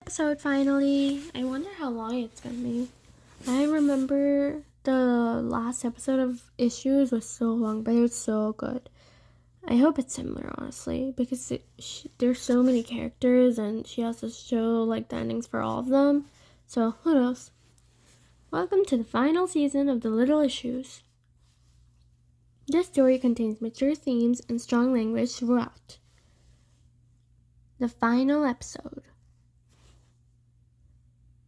Episode finally. I wonder how long it's gonna be. I remember the last episode of Issues was so long, but it was so good. I hope it's similar, honestly, because there's so many characters and she has to show like the endings for all of them. So who knows? Welcome to the final season of The Little Issues. This story contains mature themes and strong language throughout. The final episode.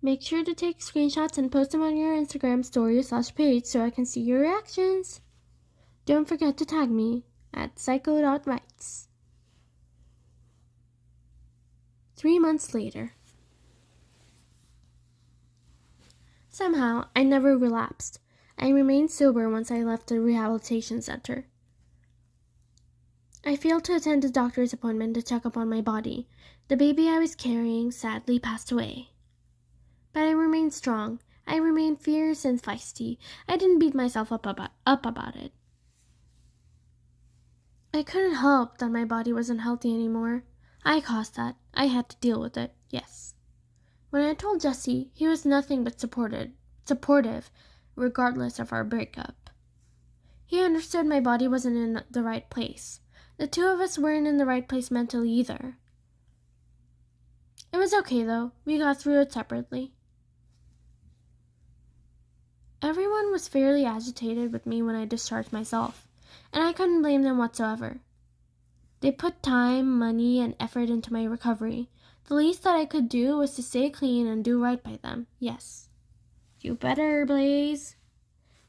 Make sure to take screenshots and post them on your Instagram story/page so I can see your reactions. Don't forget to tag me at psycho.rights. 3 months later. Somehow, I never relapsed. I remained sober once I left the rehabilitation center. I failed to attend a doctor's appointment to check up on my body. The baby I was carrying sadly passed away. But I remained strong. I remained fierce and feisty. I didn't beat myself up about it. I couldn't help that my body wasn't healthy anymore. I caused that. I had to deal with it, yes. When I told Jesse, he was nothing but supportive, regardless of our breakup. He understood my body wasn't in the right place. The two of us weren't in the right place mentally either. It was okay though. We got through it separately. Everyone was fairly agitated with me when I discharged myself, and I couldn't blame them whatsoever. They put time, money, and effort into my recovery. The least that I could do was to stay clean and do right by them, yes. You better, Blaze.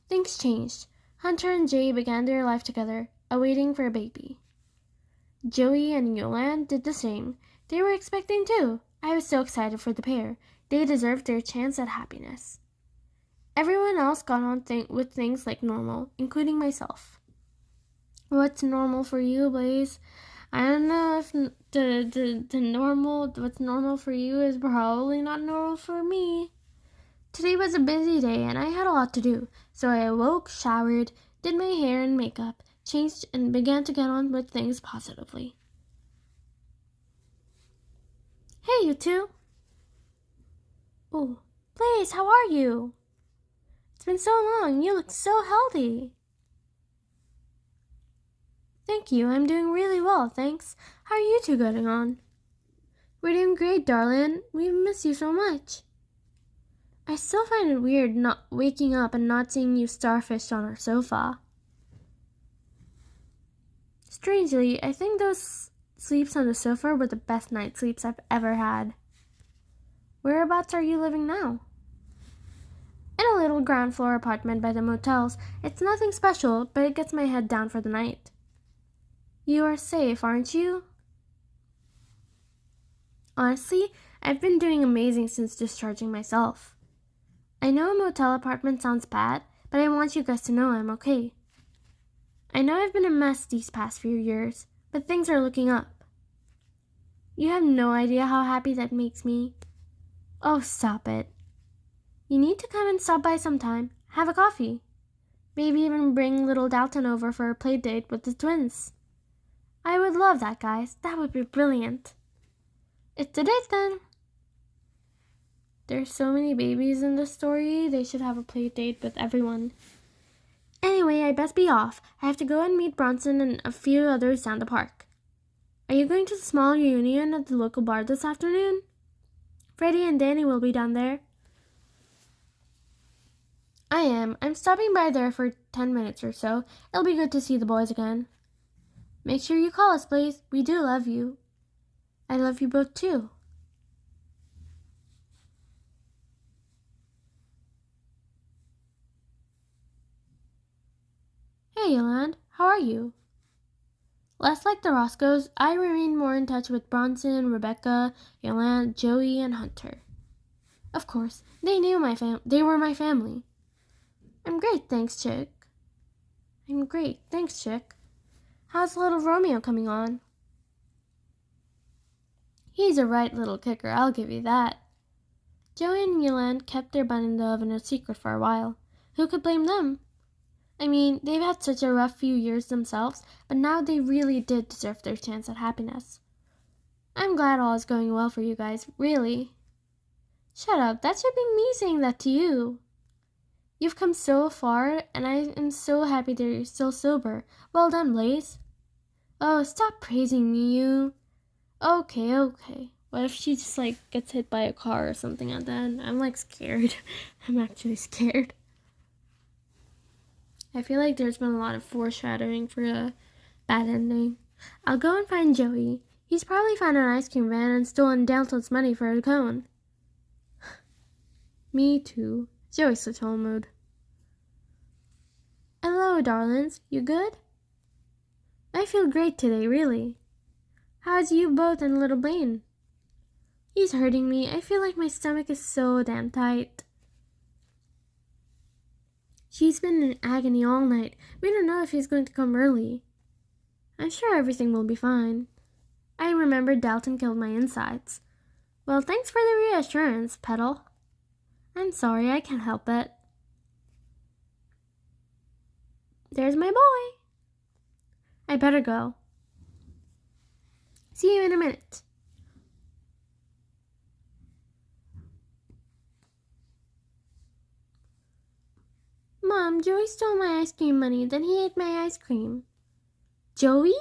Things changed. Hunter and Jay began their life together, awaiting for a baby. Joey and Yolande did the same. They were expecting too. I was so excited for the pair. They deserved their chance at happiness. Everyone else got on with things like normal, including myself. What's normal for you, Blaze? I don't know if what's normal for you is probably not normal for me. Today was a busy day and I had a lot to do, so I awoke, showered, did my hair and makeup, changed, and began to get on with things positively. Hey, you two. Oh, Blaze, how are you? It's been so long. You look so healthy. Thank you. I'm doing really well, thanks. How are you two getting on? We're doing great, darling. We miss you so much. I still find it weird not waking up and not seeing you starfished on our sofa. Strangely, I think those sleeps on the sofa were the best night sleeps I've ever had. Whereabouts are you living now? In a little ground floor apartment by the motels. It's nothing special, but it gets my head down for the night. You are safe, aren't you? Honestly, I've been doing amazing since discharging myself. I know a motel apartment sounds bad, but I want you guys to know I'm okay. I know I've been a mess these past few years, but things are looking up. You have no idea how happy that makes me. Oh, stop it. You need to come and stop by sometime. Have a coffee. Maybe even bring little Dalton over for a play date with the twins. I would love that, guys. That would be brilliant. It's a date then. There's so many babies in this story. They should have a play date with everyone. Anyway, I best be off. I have to go and meet Bronson and a few others down the park. Are you going to the small reunion at the local bar this afternoon? Freddie and Danny will be down there. I am. I'm stopping by there for 10 minutes or so. It'll be good to see the boys again. Make sure you call us, please. We do love you. I love you both too. Hey, Yolande. How are you? Less like the Roscoes, I remain more in touch with Bronson, Rebecca, Yolande, Joey, and Hunter. Of course, they were my family. I'm great, thanks, Chick. How's little Romeo coming on? He's a right little kicker, I'll give you that. Joey and Yolande kept their bun in the oven a secret for a while. Who could blame them? I mean, they've had such a rough few years themselves, but now they really did deserve their chance at happiness. I'm glad all is going well for you guys, really. Shut up, that should be me saying that to you. You've come so far, and I am so happy that you're still sober. Well done, Blaze. Oh, stop praising me, you. Okay. What if she just, gets hit by a car or something at the end? I'm, scared. I'm actually scared. I feel like there's been a lot of foreshadowing for a bad ending. I'll go and find Joey. He's probably found an ice cream van and stolen Dalton's money for a cone. Me too. Joey's such whole mood. Hello, darlings. You good? I feel great today, really. How's you both and little Blaine? He's hurting me. I feel like my stomach is so damn tight. She's been in agony all night. We don't know if he's going to come early. I'm sure everything will be fine. I remember Dalton killed my insides. Well, thanks for the reassurance, Petal. I'm sorry, I can't help it. There's my boy. I better go. See you in a minute. Mom, Joey stole my ice cream money, then he ate my ice cream. Joey?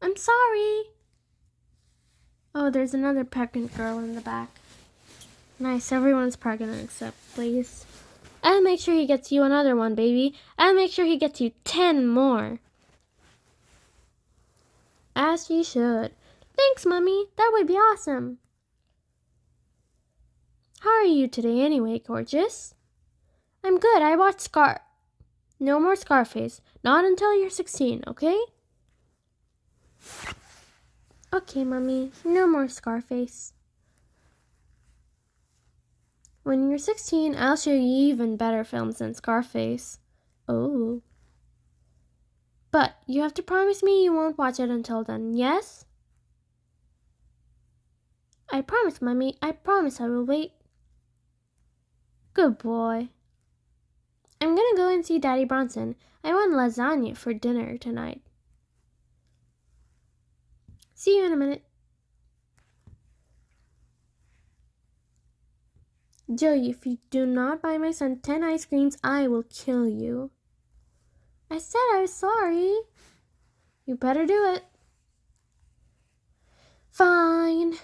I'm sorry. Oh, there's another pregnant girl in the back. Nice, everyone's pregnant except Blaze. I'll make sure he gets you another one, baby. I'll make sure he gets you 10 more. As he should. Thanks, Mummy. That would be awesome. How are you today anyway, gorgeous? I'm good. I watched No more Scarface. Not until you're 16, okay? Okay, Mummy. No more Scarface. When you're 16, I'll show you even better films than Scarface. Oh. But you have to promise me you won't watch it until then, yes? I promise, Mummy. I promise I will wait. Good boy. I'm gonna go and see Daddy Bronson. I want lasagna for dinner tonight. See you in a minute. Joey, if you do not buy my son 10 ice creams, I will kill you. I said I was sorry. You better do it. Fine.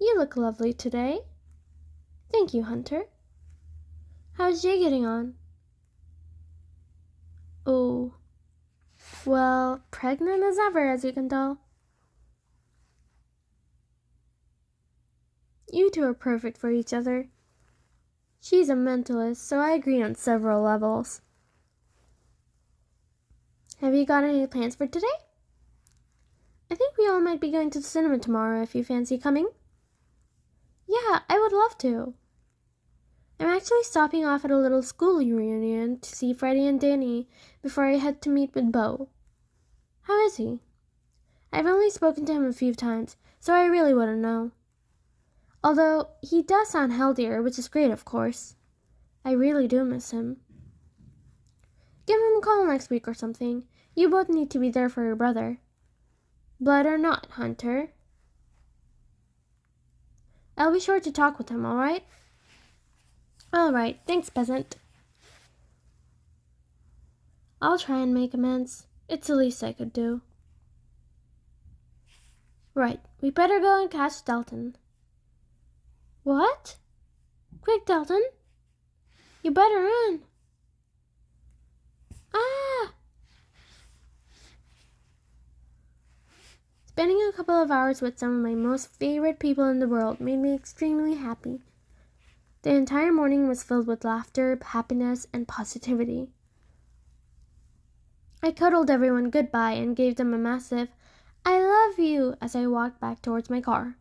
You look lovely today. Thank you, Hunter. How's Jay getting on? Oh. Well, pregnant as ever, as you can tell. You two are perfect for each other. She's a mentalist, so I agree on several levels. Have you got any plans for today? I think we all might be going to the cinema tomorrow if you fancy coming. Yeah, I would love to. I'm actually stopping off at a little school reunion to see Freddie and Danny before I head to meet with Bo. How is he? I've only spoken to him a few times, so I really wouldn't know. Although, he does sound healthier, which is great, of course. I really do miss him. Give him a call next week or something. You both need to be there for your brother. Blood or not, Hunter. I'll be sure to talk with him, alright? Alright, thanks, peasant. I'll try and make amends. It's the least I could do. Right, we better go and catch Dalton. What? Quick, Dalton. You better run. Ah! Spending a couple of hours with some of my most favorite people in the world made me extremely happy. The entire morning was filled with laughter, happiness, and positivity. I cuddled everyone goodbye and gave them a massive, "I love you," as I walked back towards my car.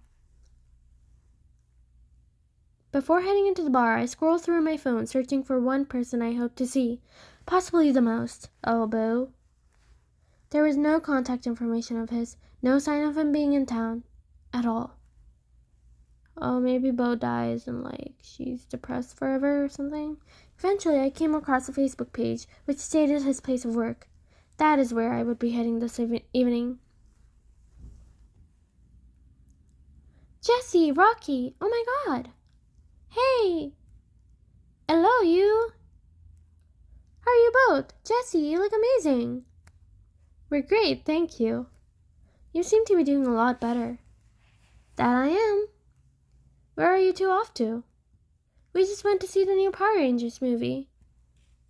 Before heading into the bar, I scrolled through my phone searching for one person I hoped to see, possibly the most. Oh, Bo. There was no contact information of his, no sign of him being in town, at all. Oh, maybe Bo dies and, she's depressed forever or something. Eventually, I came across a Facebook page which stated his place of work. That is where I would be heading this evening. Jessie, Rocky, oh my god. Hey. Hello, you. How are you both? Jessie, you look amazing. We're great, thank you. You seem to be doing a lot better. That I am. Where are you two off to? We just went to see the new Power Rangers movie.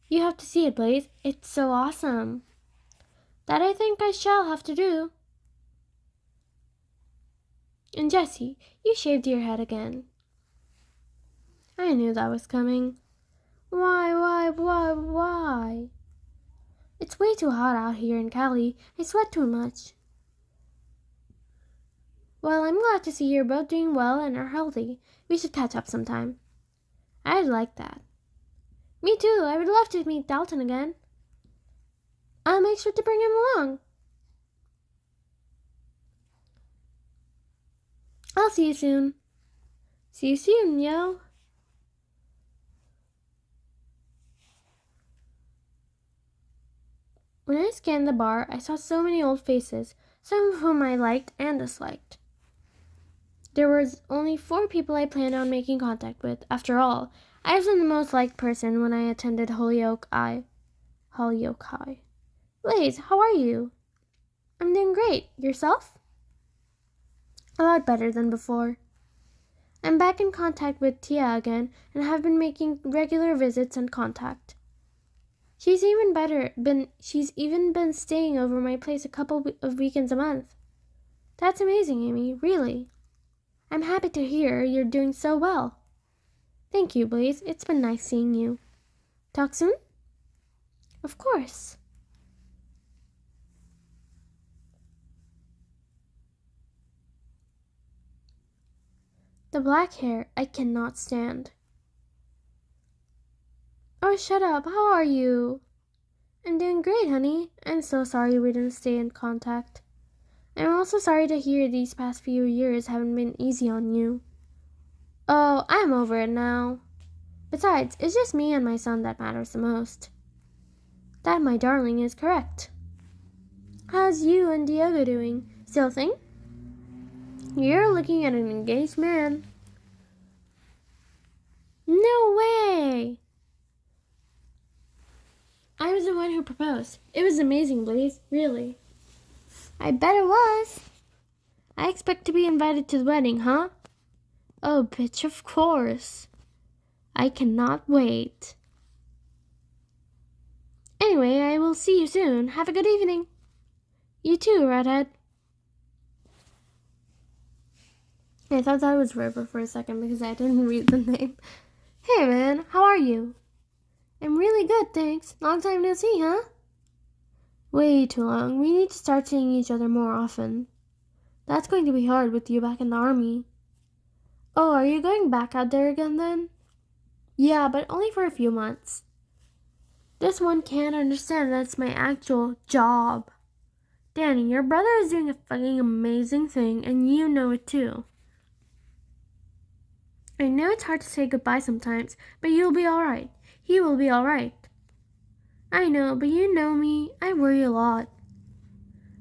You have to see it, Blaze. It's so awesome. That I think I shall have to do. And Jessie, you shaved your head again. I knew that was coming. Why? It's way too hot out here in Cali. I sweat too much. Well, I'm glad to see you're both doing well and are healthy. We should catch up sometime. I'd like that. Me too. I would love to meet Dalton again. I'll make sure to bring him along. I'll see you soon. See you soon, yo. When I scanned the bar, I saw so many old faces, some of whom I liked and disliked. There was only 4 people I planned on making contact with. After all, I was the most liked person when I attended Holyoke High. Blaze, how are you? I'm doing great. Yourself? A lot better than before. I'm back in contact with Tia again and have been making regular visits and contact. She's even been staying over my place a couple of weekends a month. That's amazing, Amy, really. I'm happy to hear you're doing so well. Thank you, Blaze. It's been nice seeing you. Talk soon? Of course. The black hair I cannot stand. Oh, shut up. How are you? I'm doing great, honey. I'm so sorry we didn't stay in contact. I'm also sorry to hear these past few years haven't been easy on you. Oh, I'm over it now. Besides, it's just me and my son that matters the most. That, my darling, is correct. How's you and Diego doing? Still thing? You're looking at an engaged man. No way! I was the one who proposed. It was amazing, Blaze. Really. I bet it was. I expect to be invited to the wedding, huh? Oh, bitch, of course. I cannot wait. Anyway, I will see you soon. Have a good evening. You too, Redhead. I thought that was River for a second because I didn't read the name. Hey, man, how are you? I'm really good, thanks. Long time no see, huh? Way too long. We need to start seeing each other more often. That's going to be hard with you back in the army. Oh, are you going back out there again then? Yeah, but only for a few months. This one can't understand that's my actual job. Danny, your brother is doing a fucking amazing thing, and you know it too. I know it's hard to say goodbye sometimes, but you'll be alright. He will be alright. I know, but you know me. I worry a lot.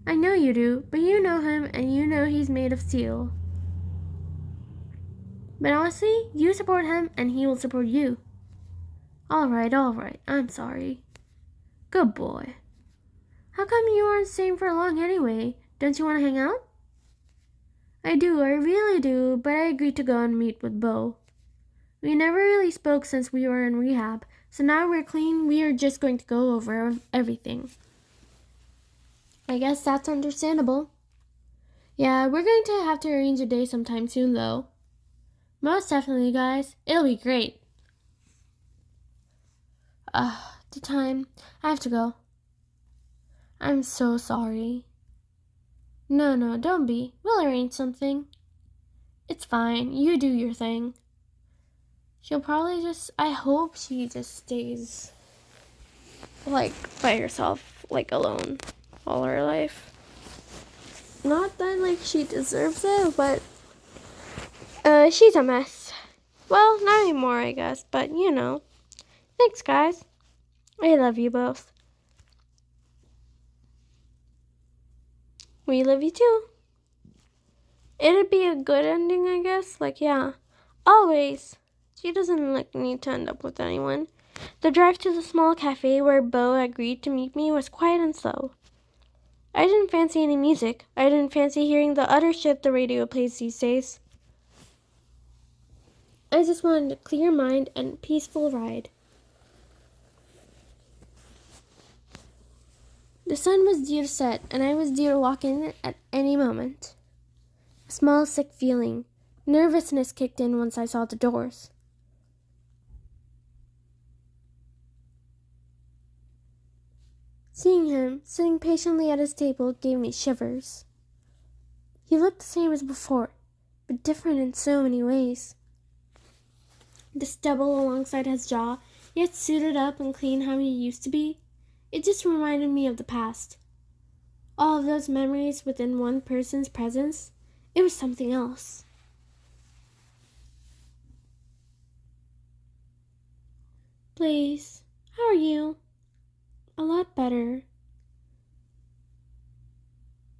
I know you do, but you know him, and you know he's made of steel. But honestly, you support him, and he will support you. Alright, I'm sorry. Good boy. How come you aren't staying for long anyway? Don't you want to hang out? I do, I really do, but I agreed to go and meet with Bo. We never really spoke since we were in rehab, so now we're clean, we are just going to go over everything. I guess that's understandable. Yeah, we're going to have to arrange a day sometime soon, though. Most definitely, guys. It'll be great. The time. I have to go. I'm so sorry. No, don't be. We'll arrange something. It's fine. You do your thing. She'll probably I hope she just stays, like, by herself, like, alone all her life. Not that, like, she deserves it, but, she's a mess. Well, not anymore, I guess, but, you know. Thanks, guys. I love you both. We love you too. It'd be a good ending, I guess. Like, yeah. Always. She doesn't need to end up with anyone. The drive to the small cafe where Beau agreed to meet me was quiet and slow. I didn't fancy any music. I didn't fancy hearing the utter shit the radio plays these days. I just wanted a clear mind and a peaceful ride. The sun was due to set, and I was due to walk in at any moment. A small sick feeling. Nervousness kicked in once I saw the doors. Seeing him, sitting patiently at his table, gave me shivers. He looked the same as before, but different in so many ways. The stubble alongside his jaw, yet suited up and clean how he used to be, it just reminded me of the past. All of those memories within one person's presence, it was something else. Blaze, how are you? A lot better.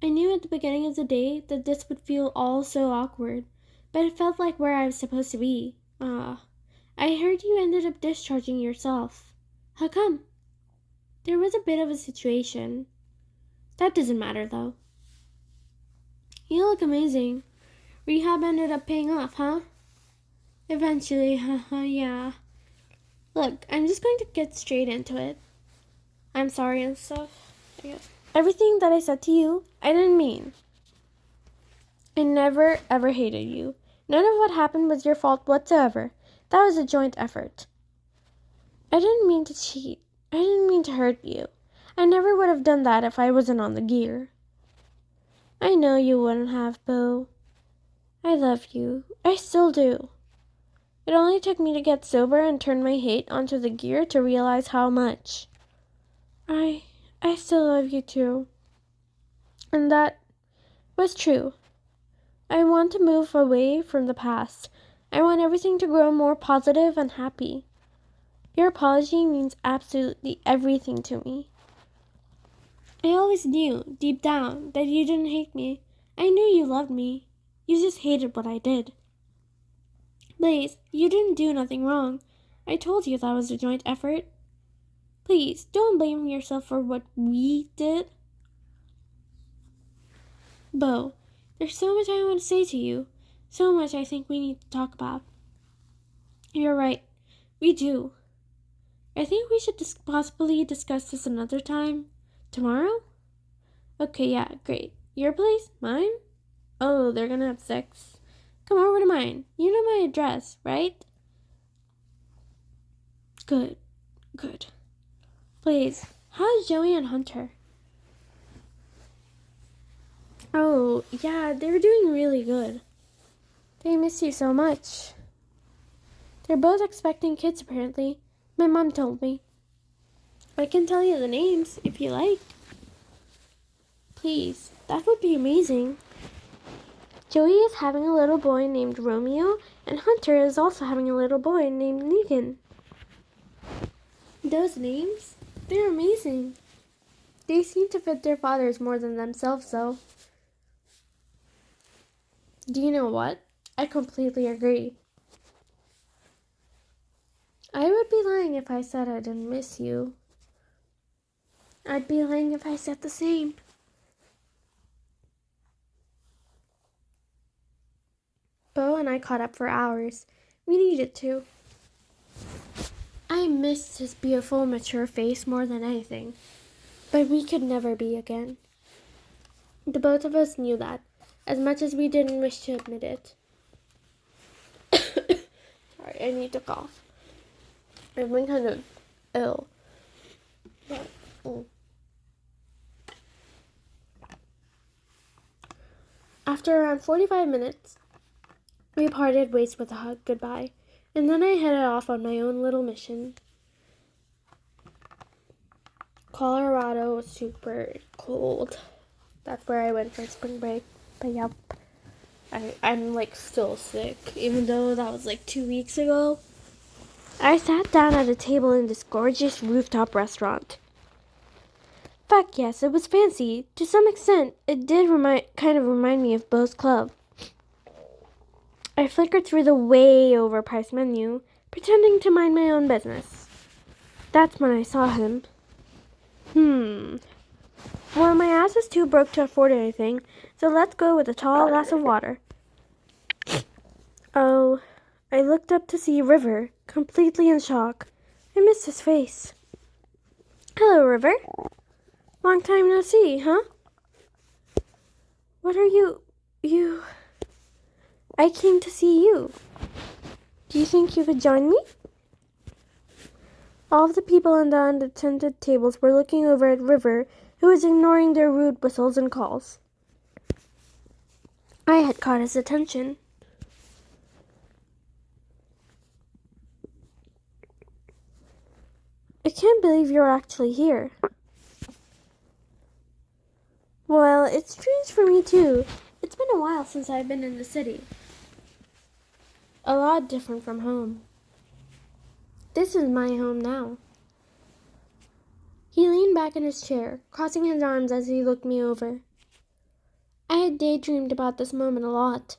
I knew at the beginning of the day that this would feel all so awkward, but it felt like where I was supposed to be. I heard you ended up discharging yourself. How come? There was a bit of a situation. That doesn't matter, though. You look amazing. Rehab ended up paying off, huh? Eventually, haha, yeah. Look, I'm just going to get straight into it. I'm sorry and stuff, I guess. Everything that I said to you, I didn't mean. I never, ever hated you. None of what happened was your fault whatsoever. That was a joint effort. I didn't mean to cheat. I didn't mean to hurt you. I never would have done that if I wasn't on the gear. I know you wouldn't have, Beau. I love you. I still do. It only took me to get sober and turn my hate onto the gear to realize how much. I still love you too. And that was true. I want to move away from the past. I want everything to grow more positive and happy. Your apology means absolutely everything to me. I always knew, deep down, that you didn't hate me. I knew you loved me. You just hated what I did. Blaze, you didn't do nothing wrong. I told you that was a joint effort. Please, don't blame yourself for what we did. Beau, there's so much I want to say to you. So much I think we need to talk about. You're right. We do. I think we should possibly discuss this another time. Tomorrow? Okay, yeah, great. Your place? Mine? Oh, they're gonna have sex. Come over to mine. You know my address, right? Good. Please, how's Joey and Hunter? Oh, yeah, they're doing really good. They miss you so much. They're both expecting kids, apparently. My mom told me. I can tell you the names, if you like. Please, that would be amazing. Joey is having a little boy named Romeo, and Hunter is also having a little boy named Negan. Those names? They're amazing. They seem to fit their fathers more than themselves, though. Do you know what? I completely agree. I would be lying if I said I didn't miss you. I'd be lying if I said the same. Beau and I caught up for hours. We needed to. I missed his beautiful, mature face more than anything. But we could never be again. The both of us knew that, as much as we didn't wish to admit it. Sorry, I need to cough. I've been kind of ill. But, After around 45 minutes, we parted ways with a hug goodbye, and then I headed off on my own little mission. Colorado was super cold. That's where I went for spring break. But yep, I'm like still sick, even though that was like 2 weeks ago. I sat down at a table in this gorgeous rooftop restaurant. Fuck yes, it was fancy. To some extent, it did kind of remind me of Beau's Club. I flickered through the way overpriced menu, pretending to mind my own business. That's when I saw him. Well, my ass is too broke to afford anything, so let's go with a tall glass of water. Oh, I looked up to see River, completely in shock. I missed his face. Hello, River. Long time no see, huh? What are you... I came to see you. Do you think you could join me? All of the people on the unattended tables were looking over at River, who was ignoring their rude whistles and calls. I had caught his attention. I can't believe you're actually here. Well, it's strange for me too. It's been a while since I've been in the city. A lot different from home. This is my home now. He leaned back in his chair, crossing his arms as he looked me over. I had daydreamed about this moment a lot,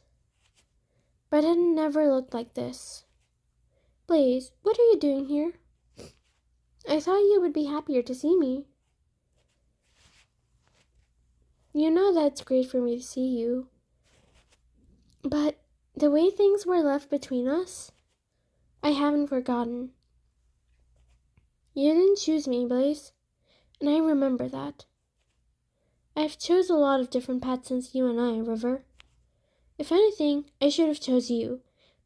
but it had never looked like this. Blaze, what are you doing here? I thought you would be happier to see me. You know that's great for me to see you. But the way things were left between us, I haven't forgotten. You didn't choose me, Blaze, and I remember that. I've chose a lot of different paths since you and I, River. If anything, I should have chose you.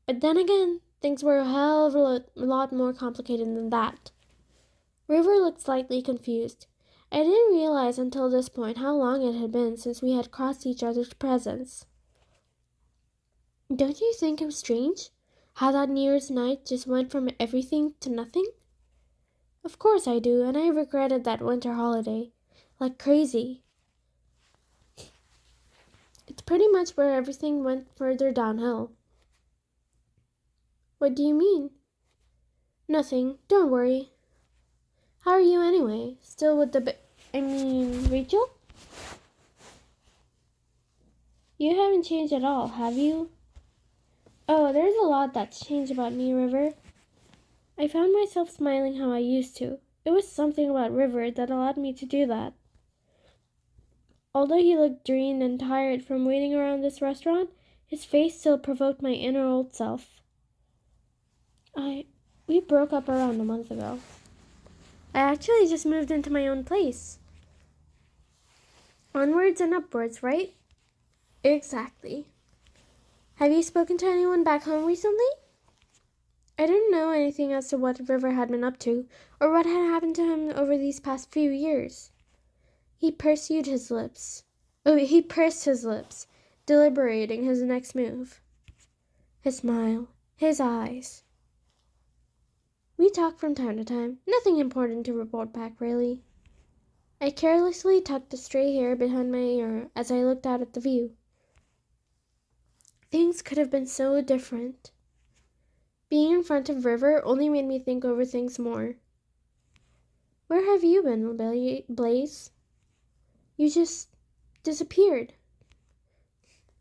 But then again, things were a hell of a lot more complicated than that. River looked slightly confused. I didn't realize until this point how long it had been since we had crossed each other's presence. Don't you think it was strange how that New Year's night just went from everything to nothing? Of course I do, and I regretted that winter holiday like crazy. It's pretty much where everything went further downhill. What do you mean? Nothing. Don't worry. How are you anyway? Still with Rachel? You haven't changed at all, have you? Oh, there's a lot that's changed about me, River. I found myself smiling how I used to. It was something about River that allowed me to do that. Although he looked drained and tired from waiting around this restaurant, his face still provoked my inner old self. We broke up around a month ago. I actually just moved into my own place. Onwards and upwards, right? Exactly. Have you spoken to anyone back home recently? I didn't know anything as to what River had been up to, or what had happened to him over these past few years. He pursed his lips, deliberating his next move. His smile, his eyes. We talk from time to time. Nothing important to report back, really. I carelessly tucked a stray hair behind my ear as I looked out at the view. Things could have been so different. Being in front of River only made me think over things more. Where have you been, Blaze? You just disappeared.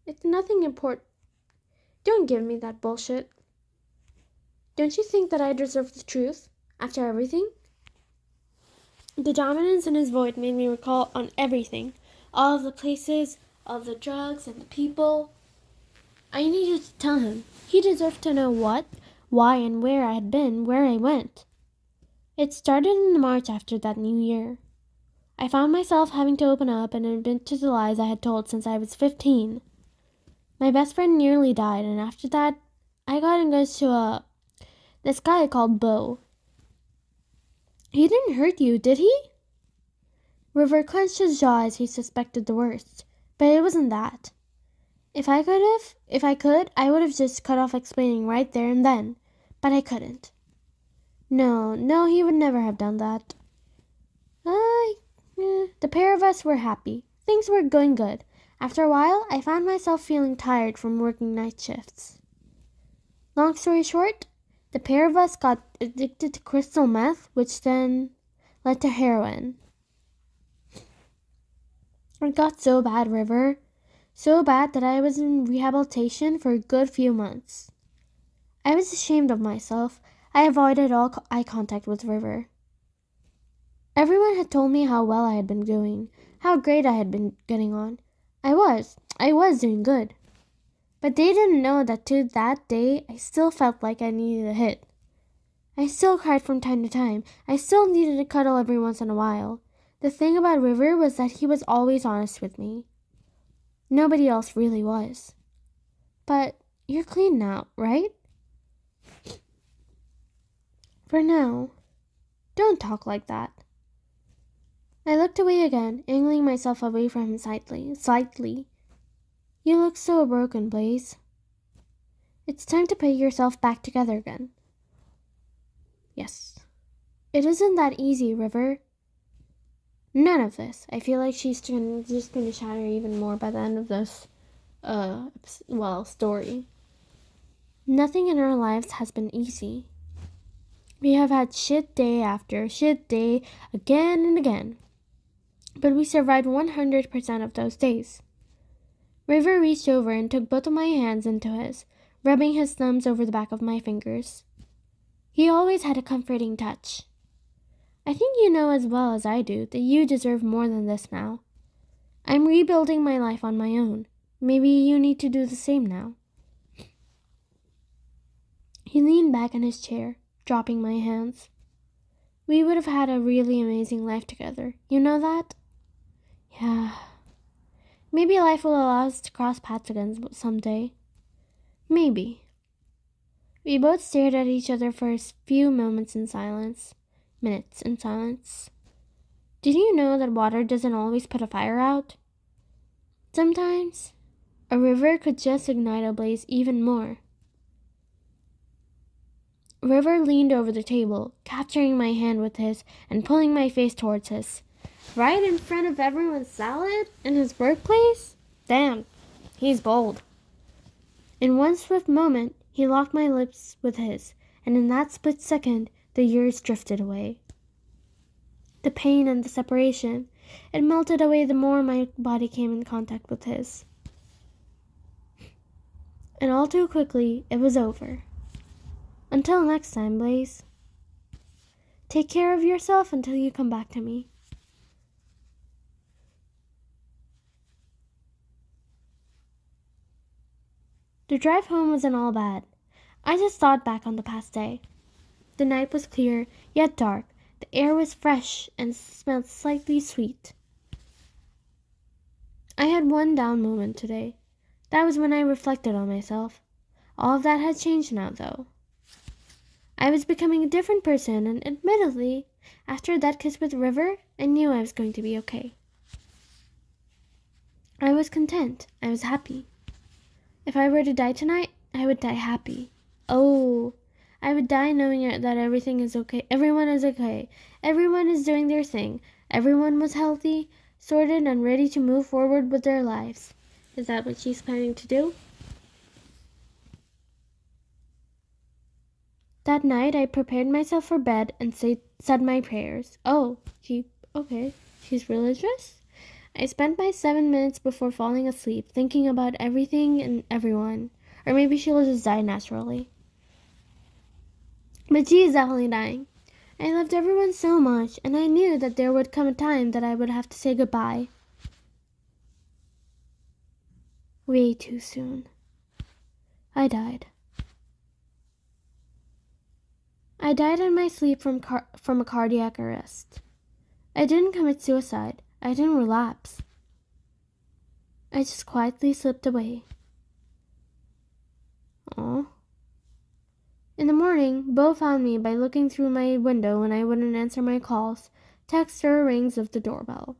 It's nothing important. Don't give me that bullshit. Don't you think that I deserve the truth, after everything? The dominance in his voice made me recall on everything. All of the places, all of the drugs, and the people. I needed to tell him. He deserved to know what, why, and where I had been, where I went. It started in the March after that New Year. I found myself having to open up and admit to the lies I had told since I was 15. My best friend nearly died, and after that, I got engaged to this guy called Beau. He didn't hurt you, did he? River clenched his jaw as he suspected the worst, but it wasn't that. If I could, I would have just cut off explaining right there and then, but I couldn't. No, he would never have done that. The pair of us were happy. Things were going good. After a while, I found myself feeling tired from working night shifts. Long story short, the pair of us got addicted to crystal meth, which then led to heroin. It got so bad, River, So bad that I was in rehabilitation for a good few months. I was ashamed of myself. I avoided all eye contact with River. Everyone had told me how well I had been doing, how great I had been getting on. I was doing good. But they didn't know that to that day, I still felt like I needed a hit. I still cried from time to time. I still needed a cuddle every once in a while. The thing about River was that he was always honest with me. Nobody else really was. But you're clean now, right? For now. Don't talk like that. I looked away again, angling myself away from him slightly. You look so broken, Blaze. It's time to put yourself back together again. Yes. It isn't that easy, River. None of this. I feel like she's just going to shatter even more by the end of this, story. Nothing in our lives has been easy. We have had shit day after shit day, again and again. But we survived 100% of those days. River reached over and took both of my hands into his, rubbing his thumbs over the back of my fingers. He always had a comforting touch. I think you know as well as I do that you deserve more than this now. I'm rebuilding my life on my own. Maybe you need to do the same now. He leaned back in his chair, dropping my hands. We would have had a really amazing life together. You know that? Yeah. Maybe life will allow us to cross paths again someday. Maybe. We both stared at each other for a few minutes in silence. Did you know that water doesn't always put a fire out? Sometimes, a river could just ignite a blaze even more. River leaned over the table, capturing my hand with his and pulling my face towards his. Right in front of everyone's salad in his workplace? Damn, he's bold. In one swift moment, he locked my lips with his, and in that split second, the years drifted away. The pain and the separation, it melted away the more my body came in contact with his. And all too quickly, it was over. Until next time, Blaze. Take care of yourself until you come back to me. The drive home wasn't all bad. I just thought back on the past day. The night was clear, yet dark. The air was fresh and smelled slightly sweet. I had one down moment today. That was when I reflected on myself. All of that had changed now, though. I was becoming a different person, and admittedly, after that kiss with River, I knew I was going to be okay. I was content. I was happy. If I were to die tonight, I would die happy. Oh, I would die knowing that everything is okay. Everyone is okay. Everyone is doing their thing. Everyone was healthy, sorted, and ready to move forward with their lives. Is that what she's planning to do? That night, I prepared myself for bed and said my prayers. Oh, okay. She's religious? I spent my 7 minutes before falling asleep thinking about everything and everyone. Or maybe she'll just die naturally. But she is definitely dying. I loved everyone so much, and I knew that there would come a time that I would have to say goodbye. Way too soon. I died. I died in my sleep from a cardiac arrest. I didn't commit suicide. I didn't relapse. I just quietly slipped away. Aw. In the morning, Bo found me by looking through my window when I wouldn't answer my calls, texts, or rings of the doorbell.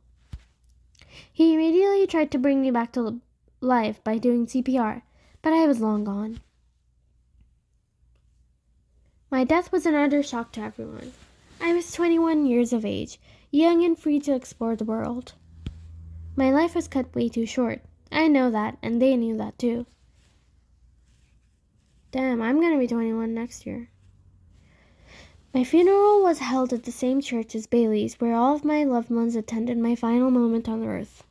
He immediately tried to bring me back to life by doing CPR, but I was long gone. My death was an utter shock to everyone. I was 21 years of age, young and free to explore the world. My life was cut way too short. I know that, and they knew that too. Damn, I'm gonna be 21 next year. My funeral was held at the same church as Bailey's, where all of my loved ones attended my final moment on earth.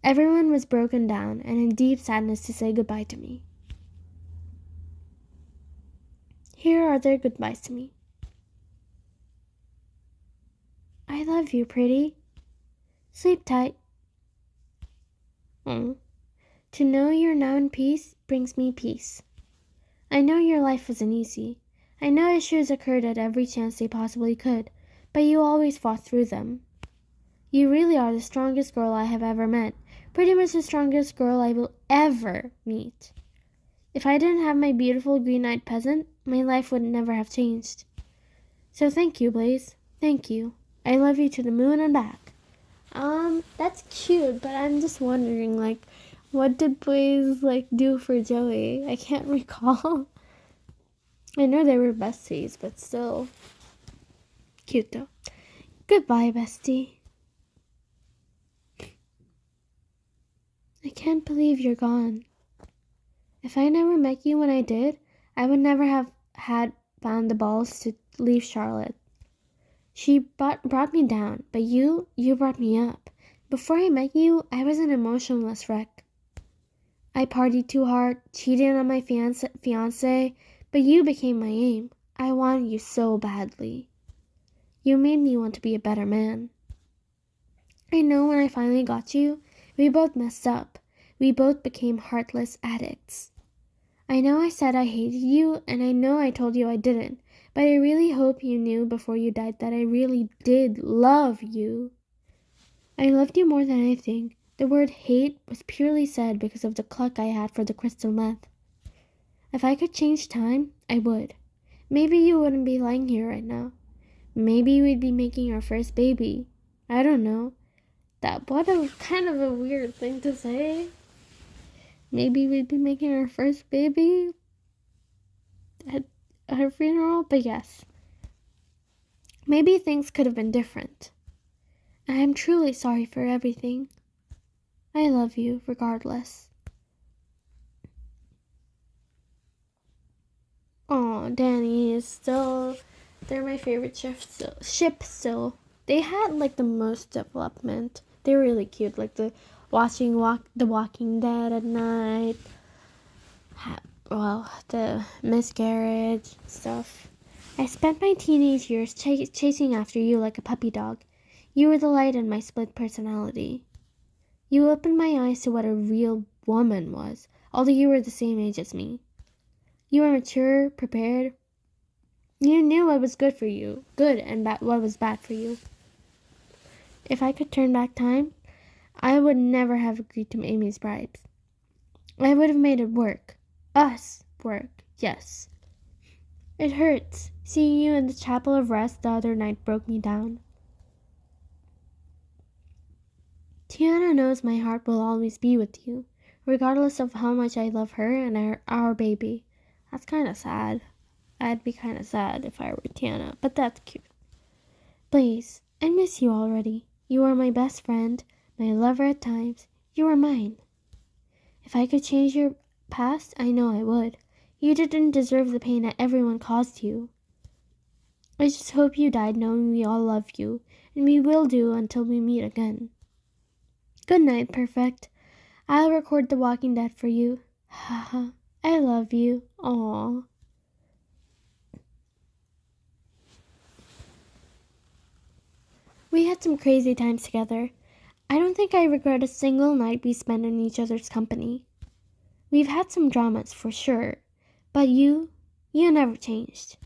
Everyone was broken down and in deep sadness to say goodbye to me. Here are their goodbyes to me. I love you, pretty. Sleep tight. To know you're now in peace brings me peace. I know your life wasn't easy. I know issues occurred at every chance they possibly could, but you always fought through them. You really are the strongest girl I have ever met, pretty much the strongest girl I will ever meet. If I didn't have my beautiful green-eyed peasant, my life would never have changed. So thank you, Blaze. Thank you. I love you to the moon and back. That's cute, but I'm just wondering, what did Blaze, do for Joey? I can't recall. I know they were besties, but still. Cute, though. Goodbye, bestie. I can't believe you're gone. If I never met you when I did, I would never have found the balls to leave Charlotte. She brought me down, but you brought me up. Before I met you, I was an emotionless wreck. I partied too hard, cheated on my fiancé, but you became my aim. I wanted you so badly. You made me want to be a better man. I know when I finally got you, we both messed up. We both became heartless addicts. I know I said I hated you, and I know I told you I didn't, but I really hope you knew before you died that I really did love you. I loved you more than anything. The word hate was purely said because of the cluck I had for the crystal meth. If I could change time, I would. Maybe you wouldn't be lying here right now. Maybe we'd be making our first baby. I don't know. What a kind of a weird thing to say. Maybe we'd be making our first baby at her funeral, but yes. Maybe things could have been different. I am truly sorry for everything. I love you regardless. Oh, Danny is still... They're my favorite ship still. They had the most development. They're really cute, the The Walking Dead at night. The miscarriage stuff. I spent my teenage years chasing after you like a puppy dog. You were the light in my split personality. You opened my eyes to what a real woman was, although you were the same age as me. You were mature, prepared. You knew what was good for you, good, and what was bad for you. If I could turn back time, I would never have agreed to Amy's bribes. I would have made it work. Us work, yes. It hurts. Seeing you in the Chapel of Rest the other night broke me down. Tiana knows my heart will always be with you, regardless of how much I love her and our baby. That's kind of sad. I'd be kind of sad if I were Tiana, but that's cute. Blaze, I miss you already. You are my best friend, my lover at times. You are mine. If I could change your past, I know I would. You didn't deserve the pain that everyone caused you. I just hope you died knowing we all love you, and we will do until we meet again. Good night, Perfect. I'll record The Walking Dead for you. Haha, I love you. Aww. We had some crazy times together. I don't think I regret a single night we spent in each other's company. We've had some dramas, for sure, but you never changed.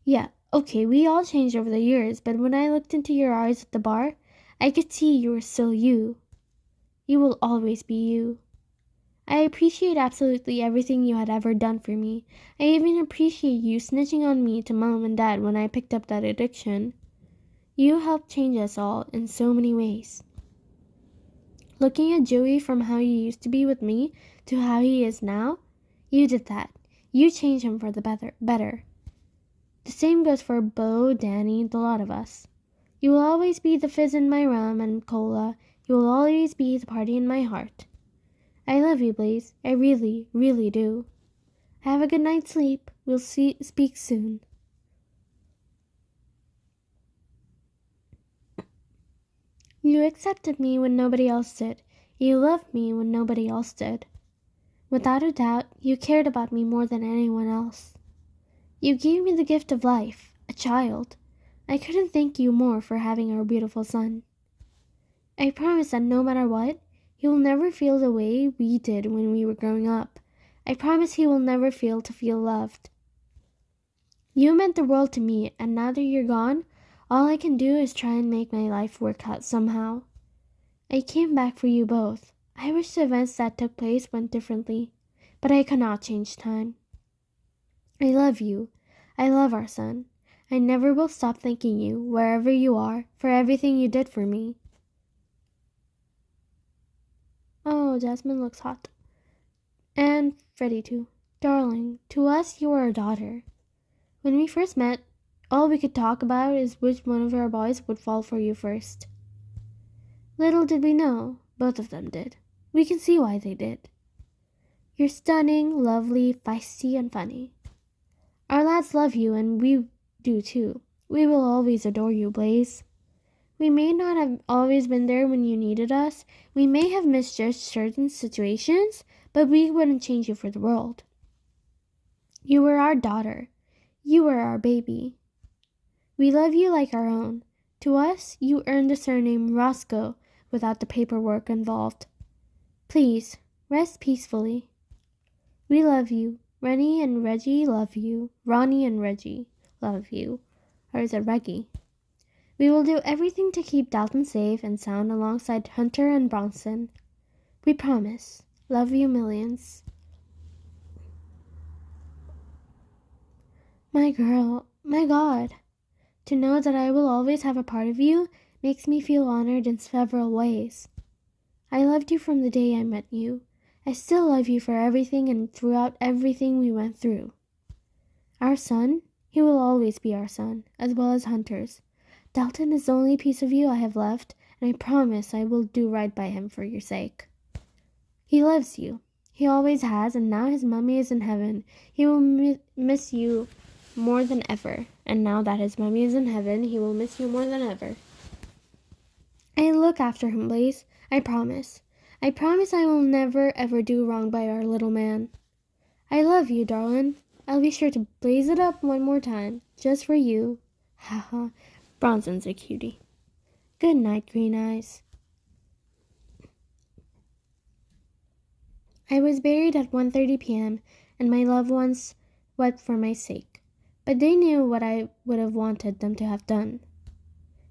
Yeah, okay, we all changed over the years, but when I looked into your eyes at the bar, I could see you were still you. You will always be you. I appreciate absolutely everything you had ever done for me. I even appreciate you snitching on me to Mom and Dad when I picked up that addiction. You helped change us all in so many ways. Looking at Joey from how he used to be with me to how he is now, you did that. You changed him for the better. The same goes for Bo, Danny, the lot of us. You will always be the fizz in my rum and cola. You will always be the party in my heart. I love you, Blaze. I really, really do. Have a good night's sleep. We'll speak soon. You accepted me when nobody else did. You loved me when nobody else did. Without a doubt, you cared about me more than anyone else. You gave me the gift of life, a child. I couldn't thank you more for having our beautiful son. I promise that no matter what, he will never feel the way we did when we were growing up. I promise he will never fail to feel loved. You meant the world to me, and now that you're gone, all I can do is try and make my life work out somehow. I came back for you both. I wish the events that took place went differently, but I cannot change time. I love you. I love our son. I never will stop thanking you, wherever you are, for everything you did for me. Oh, Jasmine looks hot. And Freddie too. Darling, to us you are a daughter. When we first met, all we could talk about is which one of our boys would fall for you first. Little did we know, both of them did. We can see why they did. You're stunning, lovely, feisty, and funny. Our lads love you, and we do too. We will always adore you, Blaze. We may not have always been there when you needed us. We may have misjudged certain situations, but we wouldn't change you for the world. You were our daughter. You were our baby. We love you like our own. To us, you earned the surname Roscoe without the paperwork involved. Please, rest peacefully. We love you. Rennie and Reggie love you. Ronnie and Reggie love you. Or is it Reggie? We will do everything to keep Dalton safe and sound alongside Hunter and Bronson. We promise. Love you millions. My girl, my God. To know that I will always have a part of you makes me feel honored in several ways. I loved you from the day I met you. I still love you for everything and throughout everything we went through. Our son, he will always be our son, as well as Hunter's. Dalton is the only piece of you I have left, and I promise I will do right by him for your sake. He loves you. He always has, and now his mummy is in heaven. He will miss you more than ever. And now that his mummy is in heaven, he will miss you more than ever. I look after him, Blaze. I promise. I promise I will never ever do wrong by our little man. I love you, darling. I'll be sure to blaze it up one more time, just for you. Haha. Bronson's a cutie. Good night, Green Eyes. I was buried at 1:30 p.m., and my loved ones wept for my sake. But they knew what I would have wanted them to have done.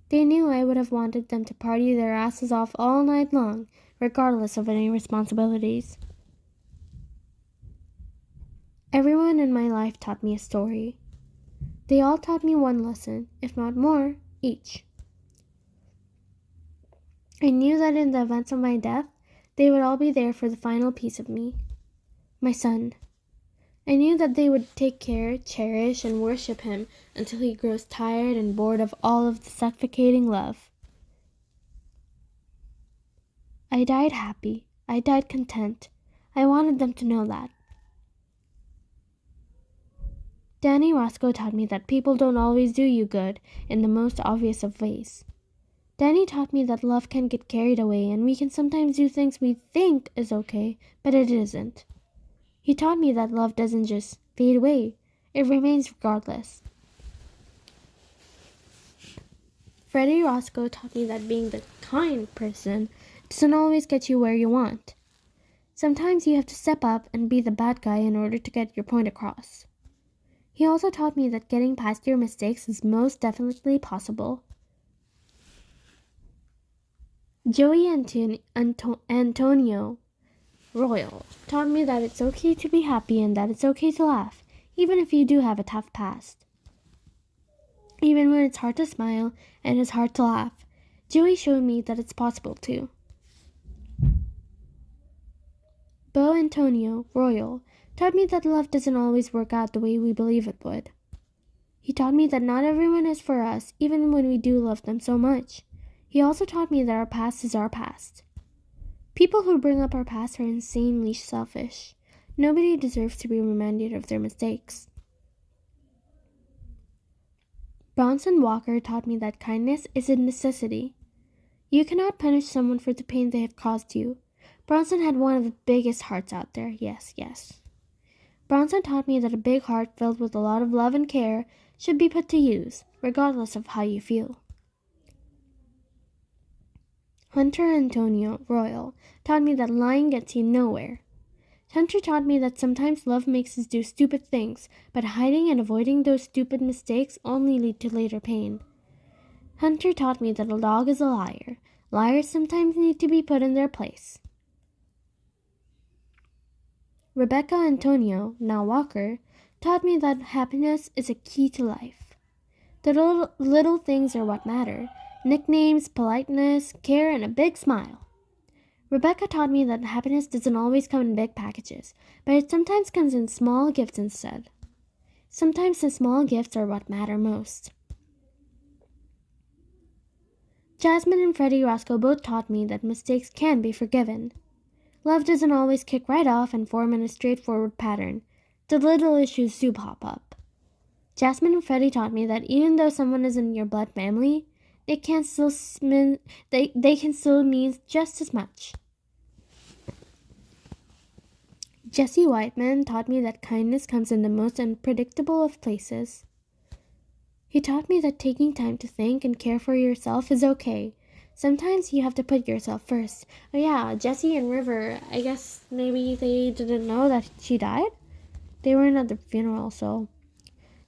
They knew I would have wanted them to party their asses off all night long, regardless of any responsibilities. Everyone in my life taught me a story. They all taught me one lesson, if not more, each. I knew that in the event of my death, they would all be there for the final piece of me, my son. I knew that they would take care, cherish, and worship him until he grows tired and bored of all of the suffocating love. I died happy. I died content. I wanted them to know that. Danny Roscoe taught me that people don't always do you good in the most obvious of ways. Danny taught me that love can get carried away and we can sometimes do things we think is okay, but it isn't. He taught me that love doesn't just fade away, it remains regardless. Freddie Roscoe taught me that being the kind person doesn't always get you where you want. Sometimes you have to step up and be the bad guy in order to get your point across. He also taught me that getting past your mistakes is most definitely possible. Joey Antonio Royal taught me that it's okay to be happy and that it's okay to laugh, even if you do have a tough past. Even when it's hard to smile and it's hard to laugh, Joey showed me that it's possible too. Bo Antonio Royal taught me that love doesn't always work out the way we believe it would. He taught me that not everyone is for us, even when we do love them so much. He also taught me that our past is our past. People who bring up our past are insanely selfish. Nobody deserves to be reminded of their mistakes. Bronson Walker taught me that kindness is a necessity. You cannot punish someone for the pain they have caused you. Bronson had one of the biggest hearts out there. Yes, yes. Bronson taught me that a big heart filled with a lot of love and care should be put to use, regardless of how you feel. Hunter Antonio Royal taught me that lying gets you nowhere. Hunter taught me that sometimes love makes us do stupid things, but hiding and avoiding those stupid mistakes only lead to later pain. Hunter taught me that a dog is a liar. Liars sometimes need to be put in their place. Rebecca Antonio, now Walker, taught me that happiness is a key to life. The little things are what matter. Nicknames, politeness, care, and a big smile. Rebecca taught me that happiness doesn't always come in big packages, but it sometimes comes in small gifts instead. Sometimes the small gifts are what matter most. Jasmine and Freddie Roscoe both taught me that mistakes can be forgiven. Love doesn't always kick right off and form in a straightforward pattern. The little issues do pop up. Jasmine and Freddie taught me that even though someone isn't your blood family, they can still mean just as much. Jesse Whiteman taught me that kindness comes in the most unpredictable of places. He taught me that taking time to think and care for yourself is okay. Sometimes you have to put yourself first. Oh yeah, Jesse and River, I guess maybe they didn't know that she died? They weren't at the funeral, so...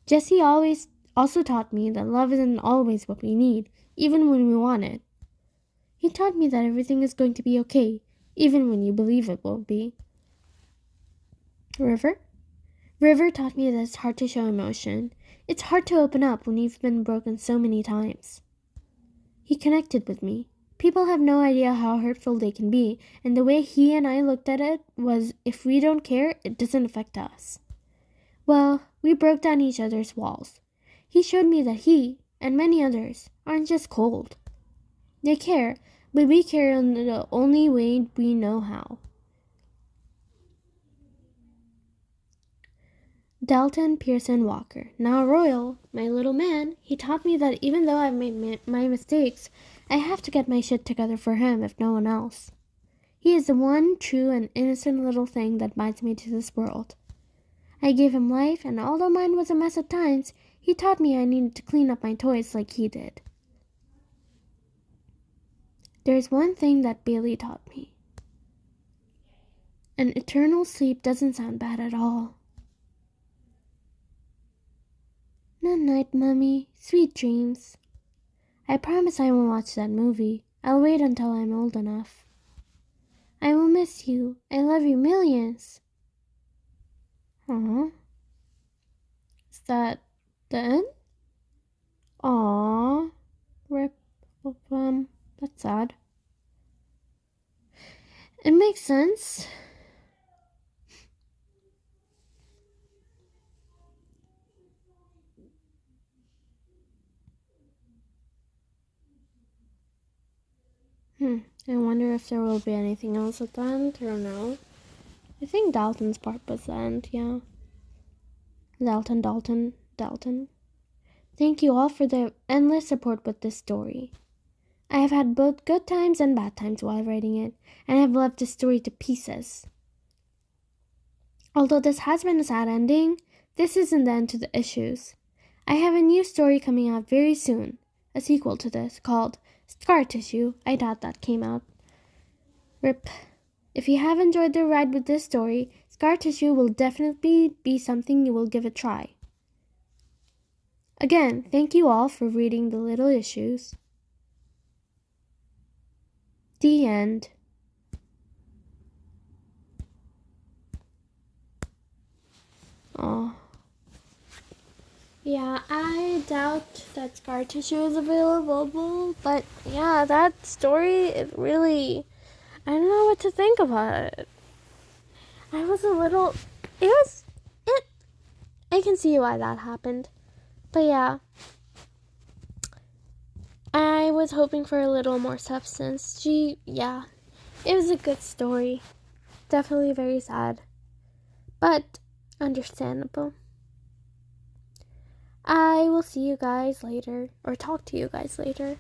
Jesse also taught me that love isn't always what we need, even when we want it. He taught me that everything is going to be okay, even when you believe it won't be. River? River taught me that it's hard to show emotion. It's hard to open up when you've been broken so many times. He connected with me. People have no idea how hurtful they can be, and the way he and I looked at it was, if we don't care, it doesn't affect us. Well, we broke down each other's walls. He showed me that he, and many others, aren't just cold. They care, but we care in the only way we know how. Dalton Pearson Walker, now Royal, my little man, he taught me that even though I've made my mistakes, I have to get my shit together for him if no one else. He is the one true and innocent little thing that binds me to this world. I gave him life, and although mine was a mess at times, he taught me I needed to clean up my toys like he did. There's one thing that Bailey taught me. An eternal sleep doesn't sound bad at all. Night-night, Mummy. Sweet dreams. I promise I won't watch that movie. I'll wait until I'm old enough. I will miss you. I love you millions. Aww. Is that the end? Aww. Rip. That's sad. It makes sense. I wonder if there will be anything else at the end or no. I think Dalton's part was the end, yeah. Dalton. Thank you all for the endless support with this story. I have had both good times and bad times while writing it, and I have loved this story to pieces. Although this has been a sad ending, this isn't the end to the issues. I have a new story coming out very soon, a sequel to this, called Scar Tissue. I doubt that came out. RIP. If you have enjoyed the ride with this story, Scar Tissue will definitely be something you will give a try. Again, thank you all for reading the little issues. The end. Oh. Yeah, I doubt that Scar Tissue is available, but yeah, that story is really... I don't know what to think about it. I can see why that happened. But yeah. I was hoping for a little more substance. It was a good story. Definitely very sad. But understandable. I will see you guys later, or talk to you guys later.